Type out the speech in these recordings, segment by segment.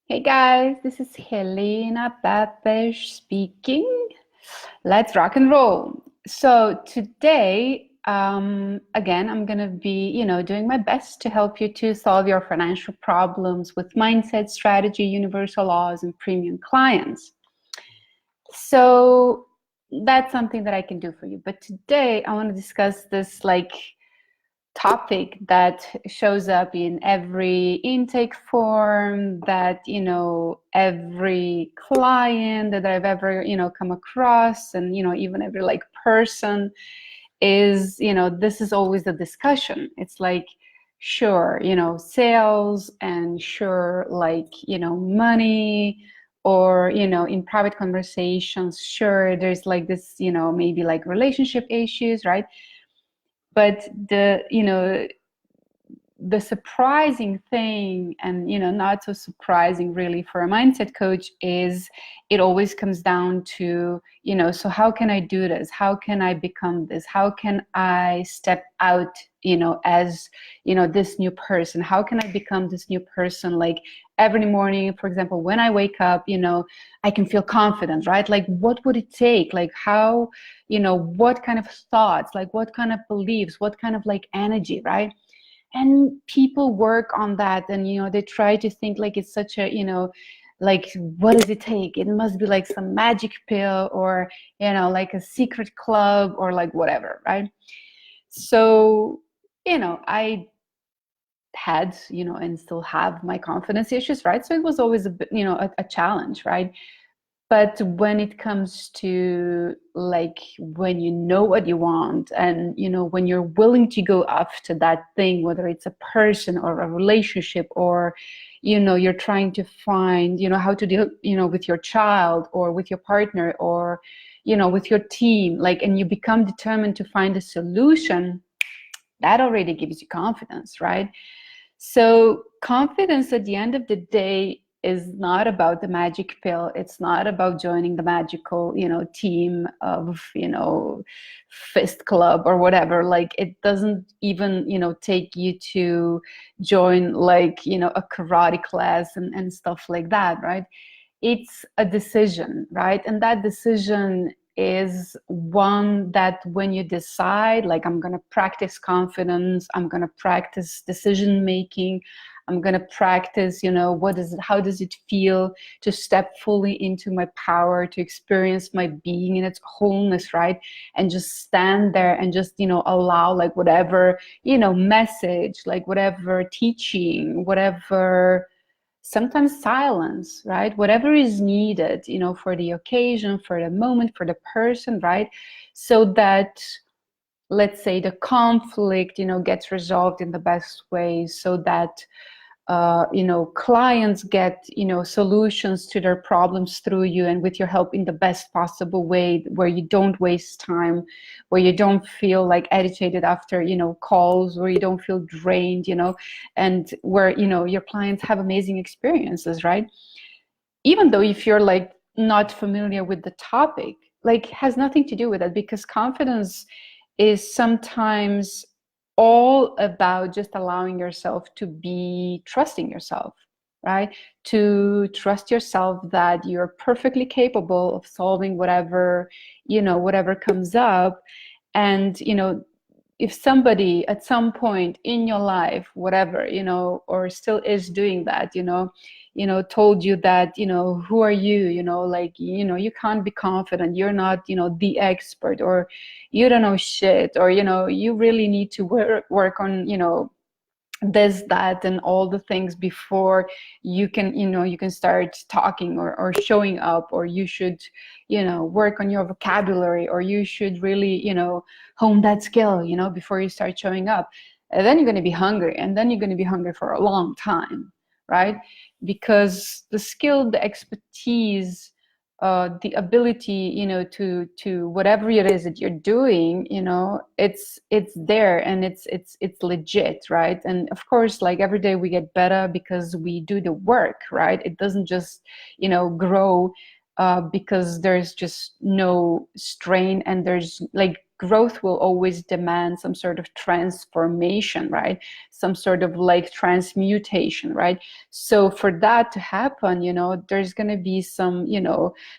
Hey guys, this is Helena Babesh speaking. Let's rock and roll. So today, again, I'm gonna be, doing my best to help you to solve your financial problems with mindset, strategy, universal laws, and premium clients. So that's something that I can do for you. But today, I want to discuss this topic that shows up in every intake form, that every client that I've ever come across, and even every person is, this is always the discussion. It's like, sure, sales, and sure, money, or in private conversations, sure, there's like this, maybe like relationship issues, right? But the surprising thing, and not so surprising really for a mindset coach, is it always comes down to, so how can I do this? How can I become this? How can I step out, as this new person? How can I become this new person? Like every morning, for example, when I wake up, I can feel confident, right? Like what would it take? Like how, what kind of thoughts, like what kind of beliefs, what kind of like energy, right? And people work on that, and they try to think like it's such a, like, what does it take? It must be like some magic pill, or like a secret club, or like whatever, right? So I had, and still have my confidence issues, right? So it was always a bit, a challenge, right? But when it comes to like when you know what you want, and when you're willing to go after that thing, whether it's a person or a relationship, or you're trying to find how to deal with your child, or with your partner, or with your team, like, and you become determined to find a solution, that already gives you confidence, right? So confidence at the end of the day is not about the magic pill. It's not about joining the magical, team of, fist club or whatever. Like it doesn't even, take you to join like, a karate class and stuff like that, right? It's a decision, right? And that decision is one that when you decide, like, I'm going to practice confidence, I'm going to practice decision making, I'm going to practice, how does it feel to step fully into my power, to experience my being in its wholeness, right? And just stand there and just, allow like whatever, message, like whatever teaching, whatever, sometimes silence, right? Whatever is needed, for the occasion, for the moment, for the person, right? So that, let's say, the conflict, gets resolved in the best way, so that clients get, solutions to their problems through you and with your help in the best possible way, where you don't waste time, where you don't feel like agitated after, calls, where you don't feel drained, and where, your clients have amazing experiences, right? Even though if you're like not familiar with the topic, like has nothing to do with it, because confidence is sometimes all about just allowing yourself to be trusting yourself, right? To trust yourself that you're perfectly capable of solving whatever, whatever comes up. And, if somebody at some point in your life, whatever, or still is doing that, told you that, who are you, like, you can't be confident, you're not, the expert, or you don't know shit, or, you really need to work on, this, that, and all the things before you can, you can start talking, or showing up, or you should, work on your vocabulary, or you should really, hone that skill, before you start showing up. And then you're going to be hungry, and then you're going to be hungry for a long time, right? Because the skill, the expertise, the ability, to whatever it is that you're doing, it's there, and it's legit, right? And of course, like every day we get better because we do the work, right? It doesn't just, grow because there's just no strain, and there's like growth will always demand some sort of transformation, right? Some sort of like transmutation, right? So for that to happen, there's going to be some,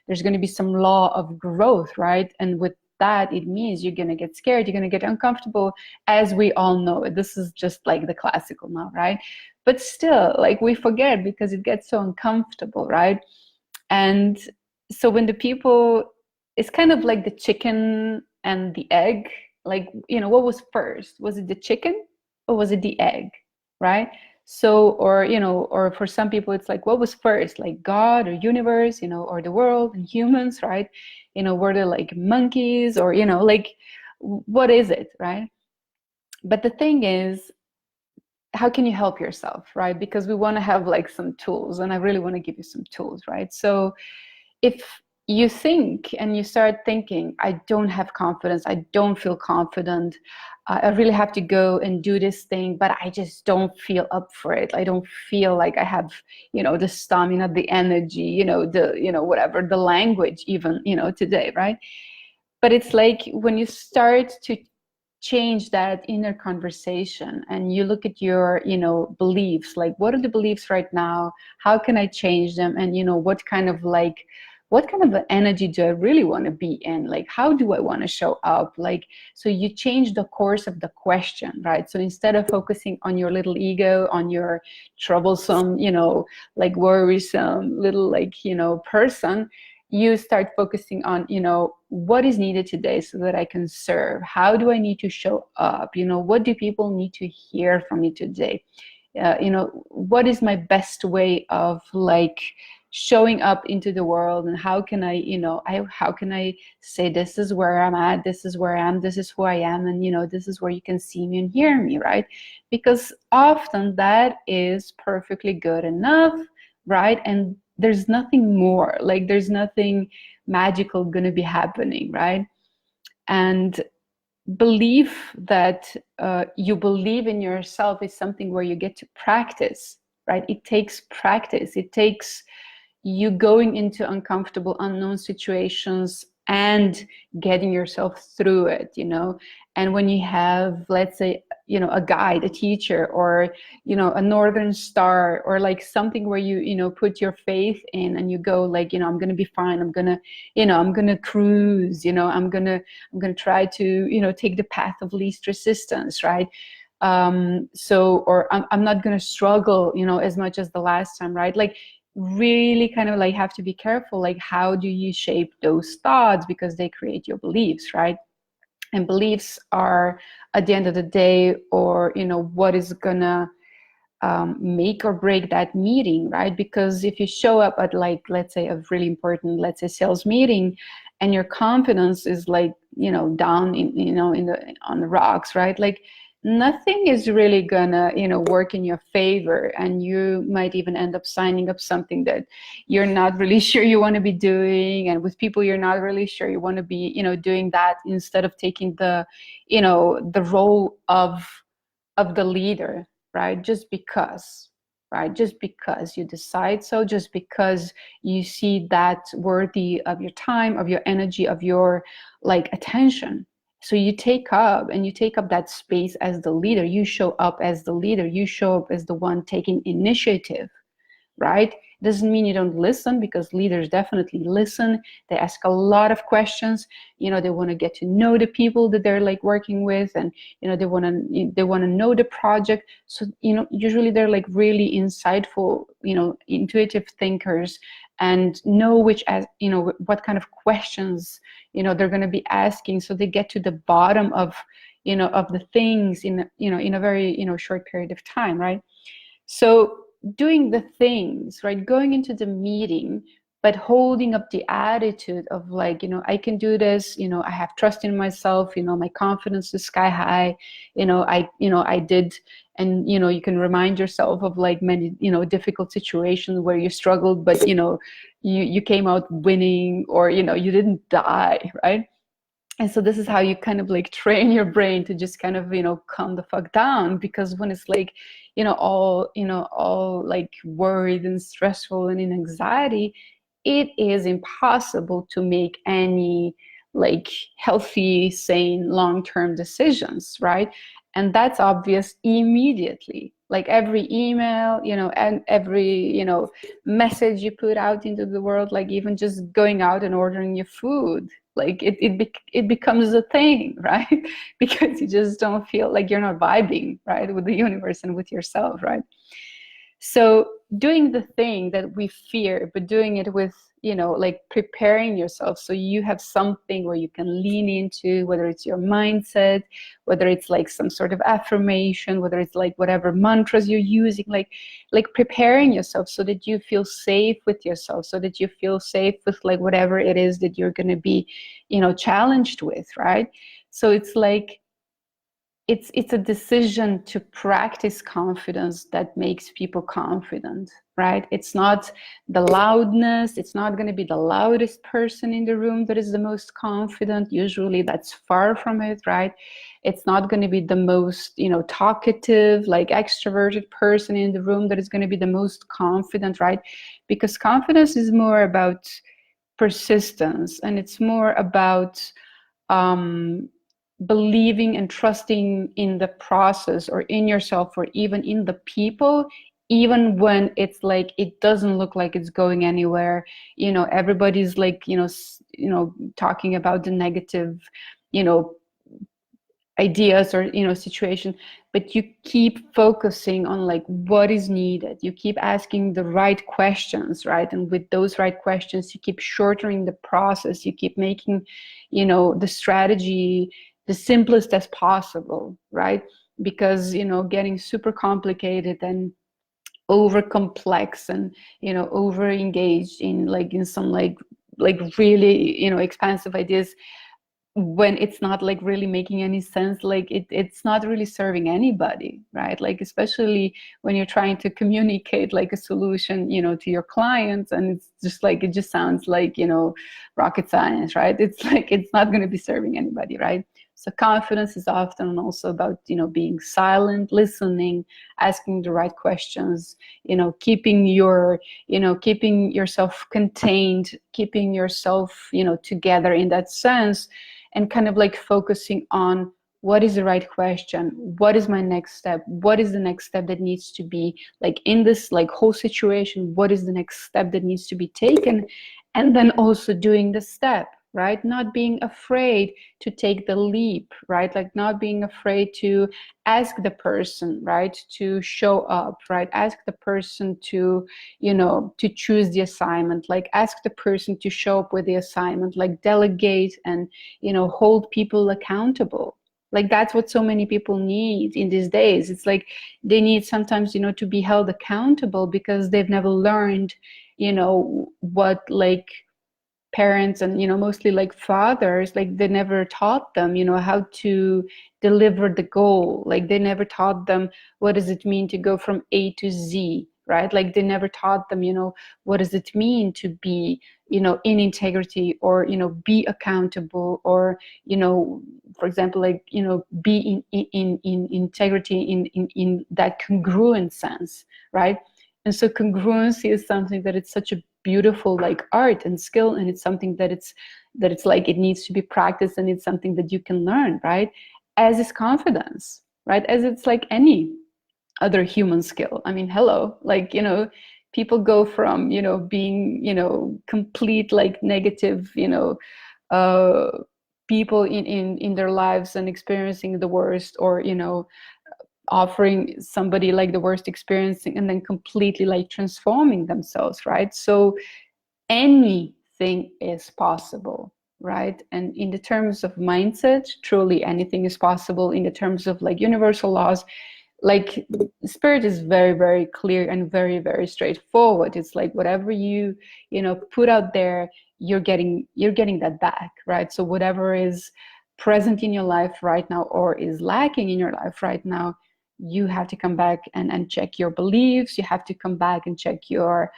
there's going to be some law of growth, right? And with that, it means you're going to get scared, you're going to get uncomfortable, as we all know. This is just like the classical now, right? But still, like, we forget because it gets so uncomfortable, right? And so when the people, it's kind of like the chicken and the egg. Like, what was first? Was it the chicken or was it the egg, right? So, or for some people, it's like, what was first? Like God or universe, or the world and humans, right? Were they like monkeys or, like, what is it, right? But the thing is, how can you help yourself, right? Because we want to have like some tools, and I really want to give you some tools, right? So if you think and you start thinking, I don't have confidence, I don't feel confident, I really have to go and do this thing, but I just don't feel up for it. I don't feel like I have, the stamina, the energy, whatever, the language even, today, right? But it's like when you start to change that inner conversation and you look at your beliefs, like, what are the beliefs right now, how can I change them, and what kind of energy do I really want to be in, like how do I want to show up, like, so you change the course of the question, right? So instead of focusing on your little ego, on your troublesome, like worrisome little, like, person, you start focusing on, what is needed today so that I can serve? How do I need to show up? What do people need to hear from me today? What is my best way of like showing up into the world, and how can I, how can I say, this is where I'm at, this is where I am, this is who I am, and this is where you can see me and hear me, right? Because often that is perfectly good enough, right? And there's nothing more, like there's nothing magical going to be happening, right? And belief that you believe in yourself is something where you get to practice, right? It takes practice. It takes you going into uncomfortable, unknown situations and getting yourself through it, And when you have, let's say, a guide, a teacher, or, a northern star, or like something where you put your faith in and you go like, I'm going to be fine. I'm going to, I'm going to cruise, I'm going to try to, take the path of least resistance, right? Or I'm not going to struggle, as much as the last time, right? Like, really kind of like have to be careful, like how do you shape those thoughts, because they create your beliefs, right? And beliefs are, at the end of the day, or what is gonna make or break that meeting, right? Because if you show up at, like, let's say, a really important, let's say, sales meeting, and your confidence is like, down on the rocks, right? Like, nothing is really gonna, work in your favor, and you might even end up signing up something that you're not really sure you want to be doing, and with people you're not really sure you want to be, doing that, instead of taking the, the role of the leader, right? Just because, right? Just because you decide so, just because you see that worthy of your time, of your energy, of your like attention. So you take up that space as the leader. You show up as the leader. You show up as the one taking initiative, right? Doesn't mean you don't listen, because leaders definitely listen. They ask a lot of questions. They want to get to know the people that they're like working with, and they want to know the project. So usually they're like really insightful, intuitive thinkers, and know which, as what kind of questions they're going to be asking, so they get to the bottom of of the things in in a very short period of time, right? So doing the things, right, going into the meeting, but holding up the attitude of like, I can do this, I have trust in myself, my confidence is sky high, I did. And you can remind yourself of like many difficult situations where you struggled, but you came out winning, or you didn't die, right? And so this is how you kind of like train your brain to just kind of calm the fuck down, because when it's like all like worried and stressful and in anxiety, it is impossible to make any like healthy, sane, long-term decisions, right? And that's obvious immediately. Like every email, and every, message you put out into the world, like even just going out and ordering your food, like it becomes a thing, right? Because you just don't feel like you're not vibing, right, with the universe and with yourself, right? So doing the thing that we fear, but doing it with, like preparing yourself so you have something where you can lean into, whether it's your mindset, whether it's like some sort of affirmation, whether it's like whatever mantras you're using, like preparing yourself so that you feel safe with yourself, so that you feel safe with like whatever it is that you're going to be, challenged with, right? So it's like, it's a decision to practice confidence that makes people confident, right? It's not the loudness. It's not going to be the loudest person in the room that is the most confident. Usually that's far from it, right? It's not going to be the most, talkative, like extroverted person in the room that is going to be the most confident, right? Because confidence is more about persistence, and it's more about believing and trusting in the process, or in yourself, or even in the people, even when it's like it doesn't look like it's going anywhere. Everybody's like, talking about the negative, you know ideas, or situation, but you keep focusing on like what is needed. You keep asking the right questions, right? And with those right questions, you keep shortening the process. You keep making, the strategy the simplest as possible, right? Because getting super complicated and over complex, and over engaged in some like really expansive ideas, when it's not like really making any sense, like it's not really serving anybody, right? Like especially when you're trying to communicate like a solution, to your clients, and it's just like, it just sounds like, rocket science, right? It's like, it's not going to be serving anybody, right? So confidence is often also about, being silent, listening, asking the right questions, keeping keeping yourself contained, keeping yourself, together in that sense, and kind of like focusing on what is the right question, what is my next step, what is the next step that needs to be like in this like whole situation, what is the next step that needs to be taken, and then also doing the step, right? Not being afraid to take the leap, right? Like not being afraid to ask the person, right, to show up, right? Ask the person to, to choose the assignment, like ask the person to show up with the assignment, like delegate and, hold people accountable. Like that's what so many people need in these days. It's like they need sometimes, to be held accountable because they've never learned, what like parents and mostly like fathers, like they never taught them how to deliver the goal. Like they never taught them what does it mean to go from A to Z, right? Like they never taught them what does it mean to be in integrity, or be accountable, or for example, like be in integrity in that congruent sense, right? And so congruency is something that it's such a beautiful like art and skill, and it's something that it's like it needs to be practiced, and it's something that you can learn, right? As is confidence, right? As it's like any other human skill. I mean, hello, like people go from being complete like negative uh people in their lives, and experiencing the worst, or offering somebody like the worst experience, and then completely like transforming themselves, right? So anything is possible, right? And in the terms of mindset, truly anything is possible. In the terms of like universal laws, like spirit is very, very clear and very, very straightforward. It's like whatever you put out there, you're getting that back, right? So whatever is present in your life right now, or is lacking in your life right now, you have to come back and check your beliefs. You have to come back and check your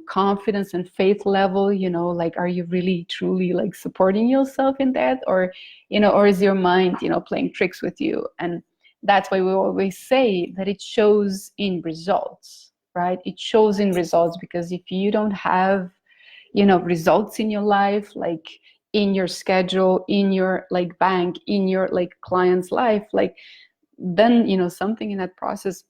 confidence and faith level. Like, are you really truly like supporting yourself in that, or or is your mind playing tricks with you? And that's why we always say that it shows in results, right? It shows in results, because if you don't have results in your life, like in your schedule, in your like bank, in your like client's life, like then something in that process,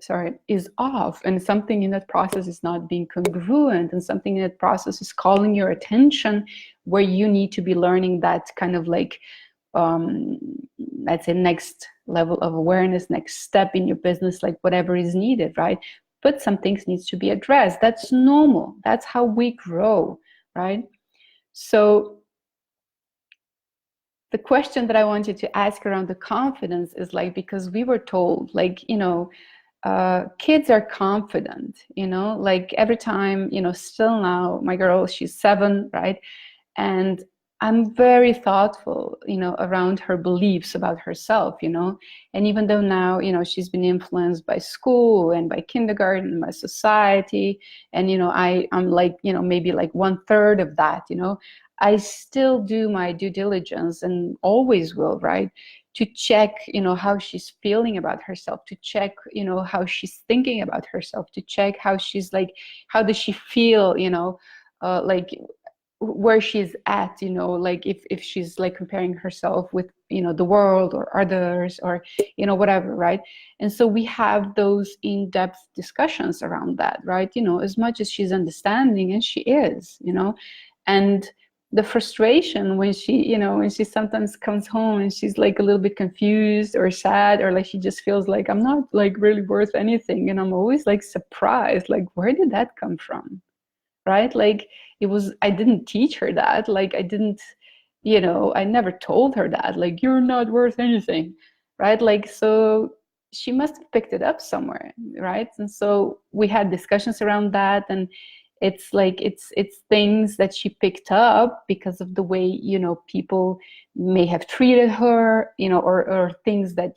sorry, is off, and something in that process is not being congruent, and something in that process is calling your attention, where you need to be learning that kind of like um, let's say next level of awareness, next step in your business, like whatever is needed, right? But some things needs to be addressed. That's normal. That's how we grow, right? So the question that I wanted to ask around the confidence is like, because we were told like, kids are confident, like every time, still now, my girl, she's 7, right? And I'm very thoughtful, around her beliefs about herself, and even though now, she's been influenced by school and by kindergarten, by society, and, I'm like, maybe like 1/3 of that, I still do my due diligence and always will, right? To check, how she's feeling about herself, to check, how she's thinking about herself, to check how she's like, how does she feel, like where she's at, like if she's like comparing herself with, the world or others or, whatever, right? And so we have those in-depth discussions around that, right? As much as she's understanding, and she is, and the frustration when she, when she sometimes comes home and she's like a little bit confused or sad, or like she just feels like I'm not like really worth anything, and I'm always like surprised, like where did that come from, right? Like it was, I didn't teach her that, like I didn't, I never told her that, like you're not worth anything, right? Like, so she must have picked it up somewhere, right? And so we had discussions around that, and it's like it's things that she picked up because of the way, people may have treated her, or things that,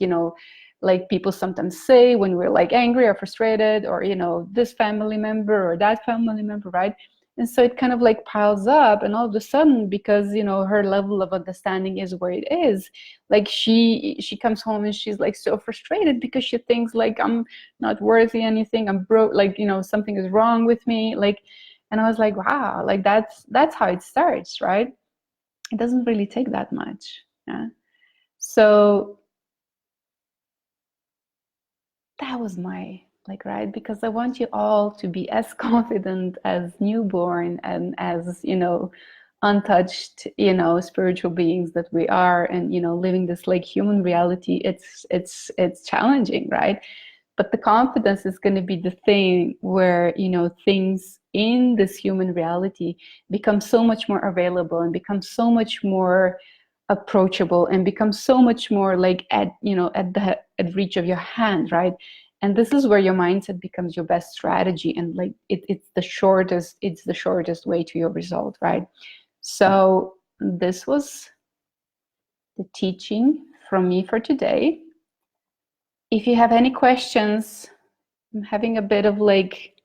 like people sometimes say when we're like angry or frustrated, or this family member or that family member, right? And so it kind of like piles up, and all of a sudden, because her level of understanding is where it is, like she comes home and she's like so frustrated because she thinks like I'm not worthy anything, I'm broke, like something is wrong with me, like. And I was like, wow, like that's how it starts, right? It doesn't really take that much. Yeah. So that was my like, right, because I want you all to be as confident as newborn and as untouched, spiritual beings that we are, and living this like human reality. It's challenging, right? But the confidence is going to be the thing where things in this human reality become so much more available, and become so much more approachable, and become so much more like at reach of your hand, right? And this is where your mindset becomes your best strategy, and like it's the shortest way to your result, right? So this was the teaching from me for today. If you have any questions, I'm having a bit of like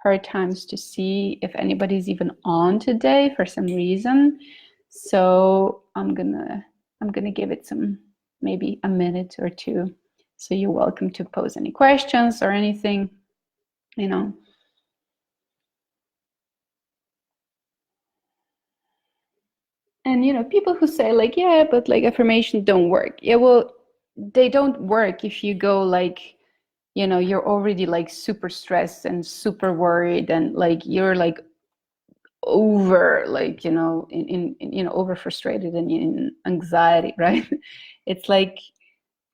hard times to see if anybody's even on today for some reason. So I'm gonna give it some, maybe a minute or two. So you're welcome to pose any questions or anything, And people who say like, yeah, but like affirmation don't work. Yeah, well, they don't work if you go like, you're already like super stressed and super worried, and like you're like over like over frustrated and in anxiety, right? It's like,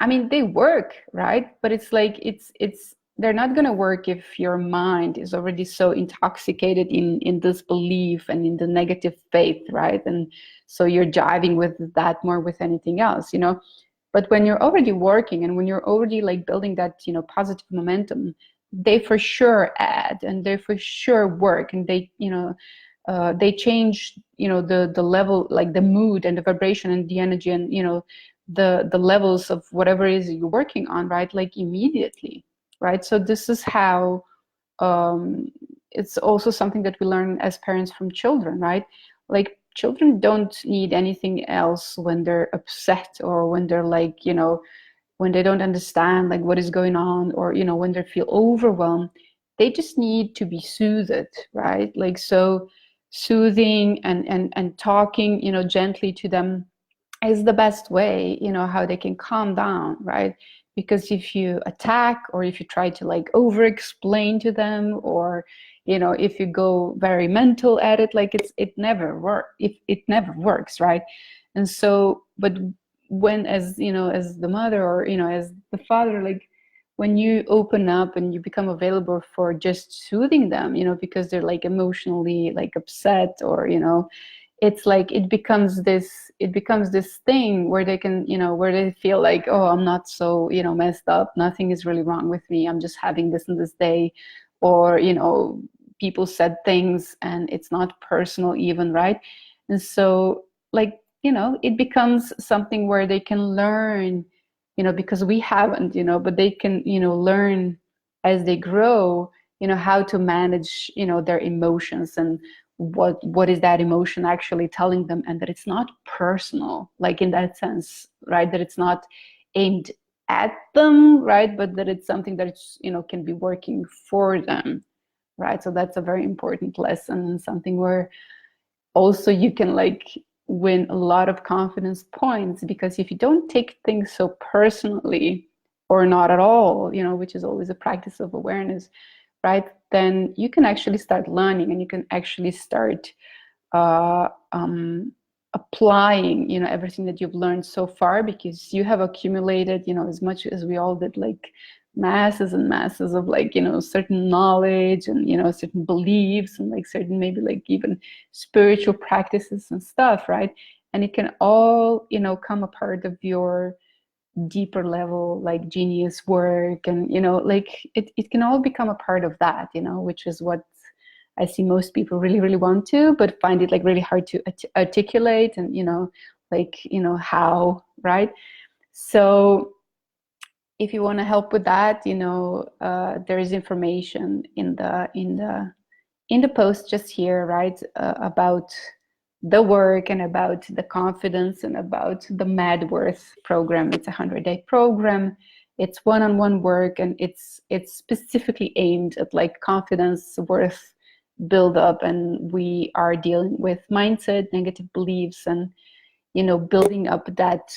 I mean, they work, right? But it's like it's they're not going to work if your mind is already so intoxicated in this belief and in the negative faith, right? And so you're jiving with that more with anything else, but when you're already working, and when you're already like building that positive momentum, they for sure add, and they for sure work, and they change the level, like the mood and the vibration and the energy, and the levels of whatever it is you're working on, right? Like immediately, right? So this is how it's also something that we learn as parents from children, right? Like children don't need anything else when they're upset, or when they're like when they don't understand like what is going on, or when they feel overwhelmed. They just need to be soothed, right? Like, so soothing and talking, gently to them is the best way, how they can calm down, right? Because if you attack, or if you try to like over explain to them, or if you go very mental at it, like it never works, right? And so, but when, as as the mother, or as the father, like when you open up and you become available for just soothing them, because they're like emotionally like upset, or it's like it becomes this thing where they can, where they feel like, oh, I'm not so, messed up, nothing is really wrong with me, I'm just having this and this day, or people said things and it's not personal even, right? And so, like, it becomes something where they can learn, because we haven't, but they can, learn as they grow, how to manage, their emotions, and what is that emotion actually telling them, and that it's not personal, like in that sense, right? That it's not aimed at them, right? But that it's something that it's, can be working for them, right? So that's a very important lesson, and something where also you can like win a lot of confidence points, because if you don't take things so personally, or not at all, which is always a practice of awareness, right? Then you can actually start learning, and you can actually start uh, um, applying, everything that you've learned so far, because you have accumulated, as much as we all did, like masses and masses of like, certain knowledge, and, certain beliefs, and like certain, maybe like even spiritual practices and stuff, right? And it can all, come a part of your deeper level, like genius work, and like it can all become a part of that, which is what I see most people really really want to, but find it like really hard to articulate, and like how, right? So if you want to help with that, there is information in the post just here, right? About the work, and about the confidence, and about the MADWORTH program. It's a 100-day program. It's one-on-one work, and it's specifically aimed at like confidence, worth build up, and we are dealing with mindset, negative beliefs, and building up that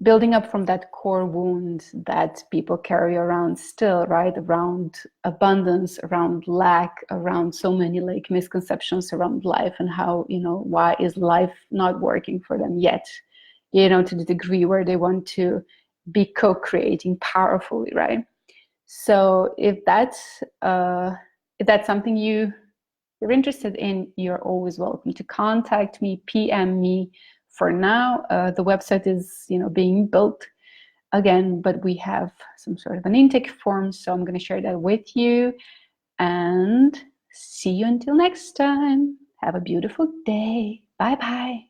building up from that core wound that people carry around still, right? Around abundance, around lack, around so many like misconceptions around life, and how, why is life not working for them yet, to the degree where they want to be co-creating powerfully, right? So if that's something you're interested in, you're always welcome to contact me, PM me. For now, the website is, being built again, but we have some sort of an intake form, so I'm going to share that with you. And see you until next time. Have a beautiful day. Bye bye.